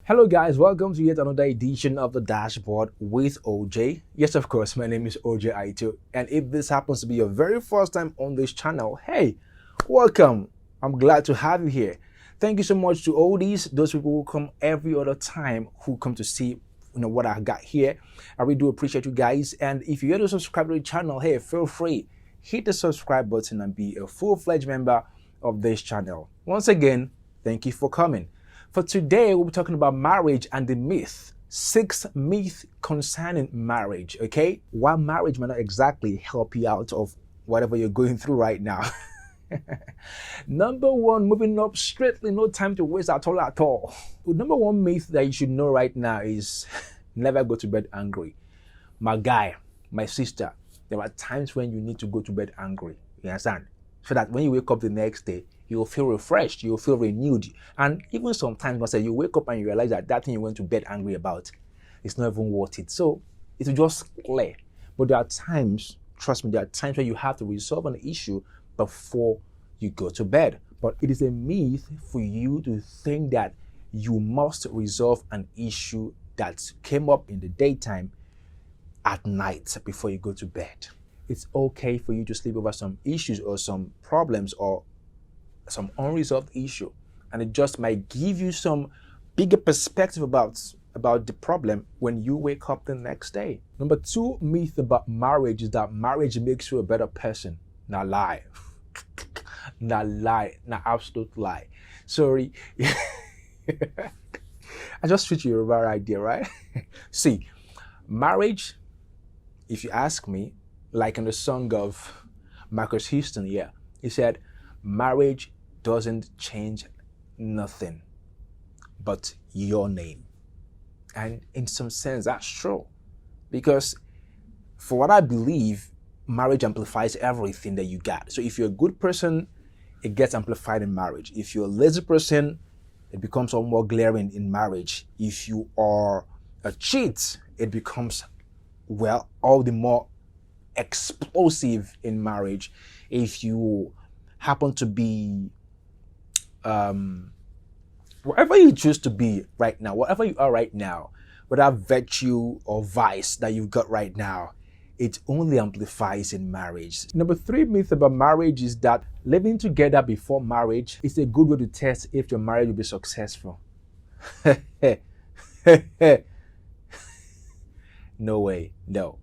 Hello guys, welcome to yet another edition of the Dashboard with OJ. Yes, of course, my name is Ojay Aito, and if this happens to be your very first time on this channel, hey, welcome. I'm glad to have you here. Thank you so much to all those people who come every other time who come to see what I got here. I really do appreciate you guys, and if you're yet to subscribe to the channel, hey, feel free, hit the subscribe button and be a full-fledged member of this channel. Once again, thank you for coming. For today, we'll be talking about marriage and the myth. 6 myths concerning marriage, okay? Why marriage might not exactly help you out of whatever you're going through right now. Number 1, moving up straightly, no time to waste at all at all. Number 1 myth that you should know right now is never go to bed angry. My guy, my sister, there are times when you need to go to bed angry. You understand? So that when you wake up the next day, you'll feel refreshed, you'll feel renewed. And even sometimes, you wake up and you realize that thing you went to bed angry about is not even worth it. So it will just clear. But there are times, trust me, there are times where you have to resolve an issue before you go to bed. But it is a myth for you to think that you must resolve an issue that came up in the daytime at night before you go to bed. It's okay for you to sleep over some issues or some problems or some unresolved issue, and it just might give you some bigger perspective about the problem when you wake up the next day. Number 2 myth about marriage is that marriage makes you a better person. Nah, lie. Nah, lie. Nah, absolute lie. Sorry. I just treat you a right idea, right? See, marriage, if you ask me, like in the song of Marcus Houston, yeah, he said, marriage doesn't change nothing but your name. And in some sense, that's true. Because for what I believe, marriage amplifies everything that you got. So if you're a good person, it gets amplified in marriage. If you're a lazy person, it becomes all more glaring in marriage. If you are a cheat, it becomes, well, all the more explosive in marriage. If you happen to be whatever you choose to be right now, whatever you are right now, whatever virtue or vice that you've got right now, it only amplifies in marriage. Number 3 myth about marriage is that living together before marriage is a good way to test if your marriage will be successful. No way, no.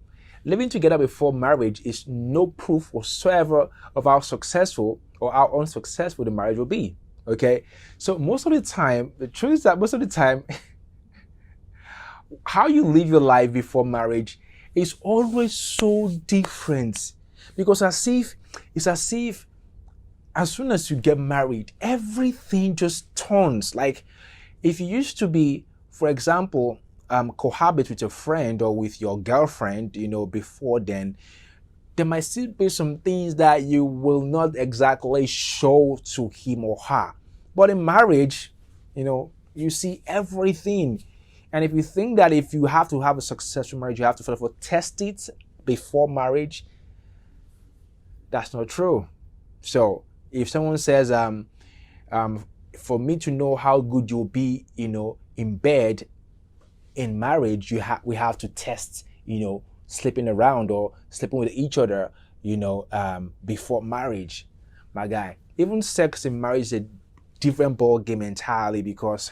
Living together before marriage is no proof whatsoever of how successful or how unsuccessful the marriage will be. Okay? So most of the time, the truth is that most of the time, how you live your life before marriage is always so different. Because it's as if as soon as you get married, everything just turns. Like if you used to be, for example, cohabit with a friend or with your girlfriend, before then, there might still be some things that you will not exactly show to him or her. But in marriage, you see everything. And if you think that if you have to have a successful marriage, you have to first of all test it before marriage, that's not true. So if someone says, for me to know how good you'll be, in bed, in marriage, we have to test, sleeping around or sleeping with each other, before marriage. My guy, even sex in marriage is a different ball game entirely, because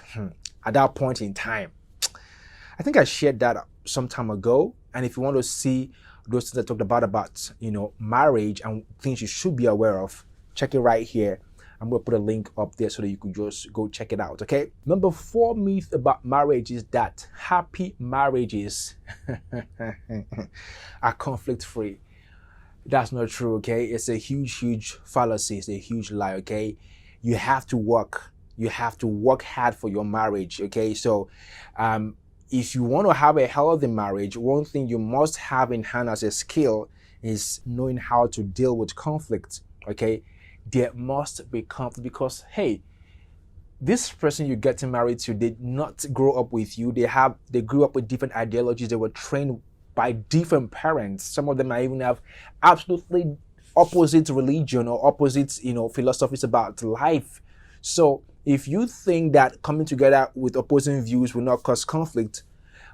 at that point in time, I think I shared that some time ago. And if you want to see those things I talked about, marriage and things you should be aware of, check it right here. I'm going to put a link up there so that you could just go check it out, okay? Number 4 myth about marriage is that happy marriages are conflict-free. That's not true, okay? It's a huge fallacy. It's a huge lie, okay? You have to work. You have to work hard for your marriage, okay? So if you want to have a healthy marriage, one thing you must have in hand as a skill is knowing how to deal with conflict, okay? There must be conflict because, hey, this person you're getting married to did not grow up with you. They grew up with different ideologies. They were trained by different parents. Some of them might even have absolutely opposite religion or opposite, philosophies about life. So If you think that coming together with opposing views will not cause conflict,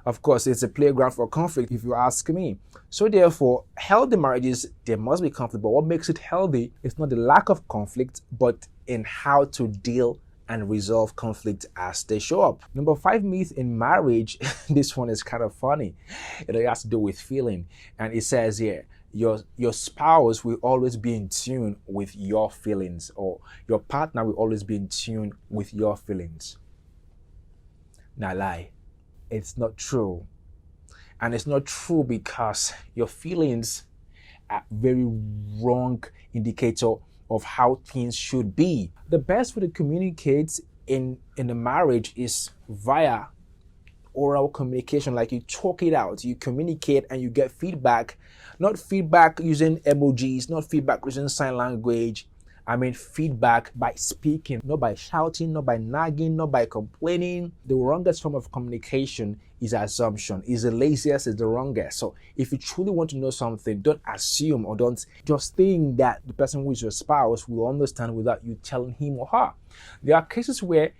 of course, it's a playground for conflict, if you ask me. So therefore, healthy marriages, there must be conflict, but what makes it healthy is not the lack of conflict, but in how to deal and resolve conflict as they show up. Number 5 myth in marriage, this one is kind of funny. It has to do with feeling. And it says here, your spouse will always be in tune with your feelings, or your partner will always be in tune with your feelings. Now lie. It's not true. And it's not true because your feelings are very wrong indicator of how things should be. The best way to communicate in a marriage is via oral communication. Like, you talk it out, you communicate, and you get feedback. Not feedback using emojis, not feedback using sign language. I mean feedback by speaking, not by shouting, not by nagging, not by complaining. The wrongest form of communication is assumption. Is the laziest, is the wrongest. So if you truly want to know something, don't assume, or don't just think that the person who is your spouse will understand without you telling him or her. There are cases where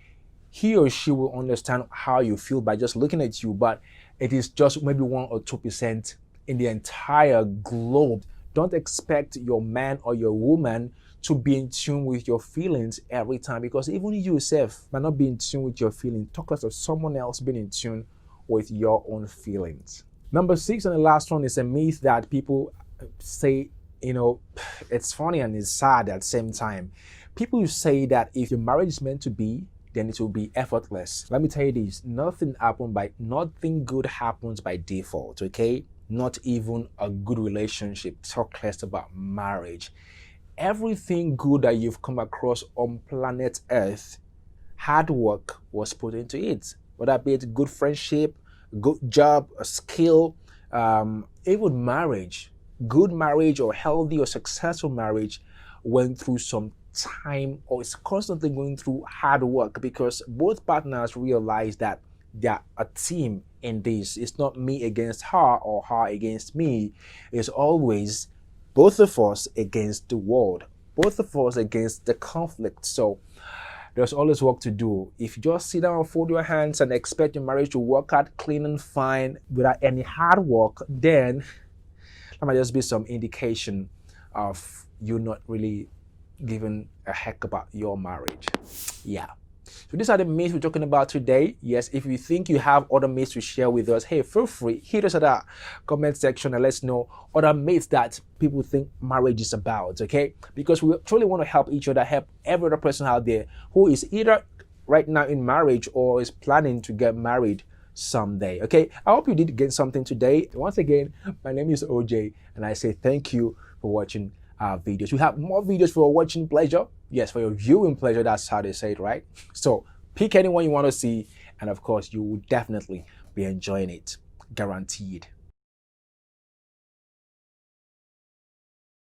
he or she will understand how you feel by just looking at you, but it is just maybe 1 or 2% in the entire globe. Don't expect your man or your woman to be in tune with your feelings every time, because even you yourself might not be in tune with your feelings. Talk less of someone else being in tune with your own feelings. Number 6, and the last one, is a myth that people say, it's funny and it's sad at the same time. People say that if your marriage is meant to be, then it will be effortless. Let me tell you this, nothing good happens by default, okay? Not even a good relationship, talk less about marriage. Everything good that you've come across on planet Earth, hard work was put into it. Whether it be a good friendship, good job, a skill, even marriage, good marriage or healthy or successful marriage went through some time, or is constantly going through hard work, because both partners realize that they're a team in this. It's not me against her or her against me. It's always both of us against the world, both of us against the conflict. So there's always work to do. If you just sit down and fold your hands and expect your marriage to work out clean and fine without any hard work, then that might just be some indication of you not really giving a heck about your marriage. Yeah. So these are the myths we're talking about today. Yes, if you think you have other myths to share with us, hey, feel free, hit us at the comment section and let's know other myths that people think marriage is about, okay? Because we truly want to help each other, help every other person out there who is either right now in marriage or is planning to get married someday, okay? I hope you did get something today. Once again, my name is OJ, and I say thank you for watching our videos. We have more videos for your watching pleasure. Yes, for your viewing pleasure, that's how they say it, right? So pick anyone you want to see, and of course, you will definitely be enjoying it. Guaranteed.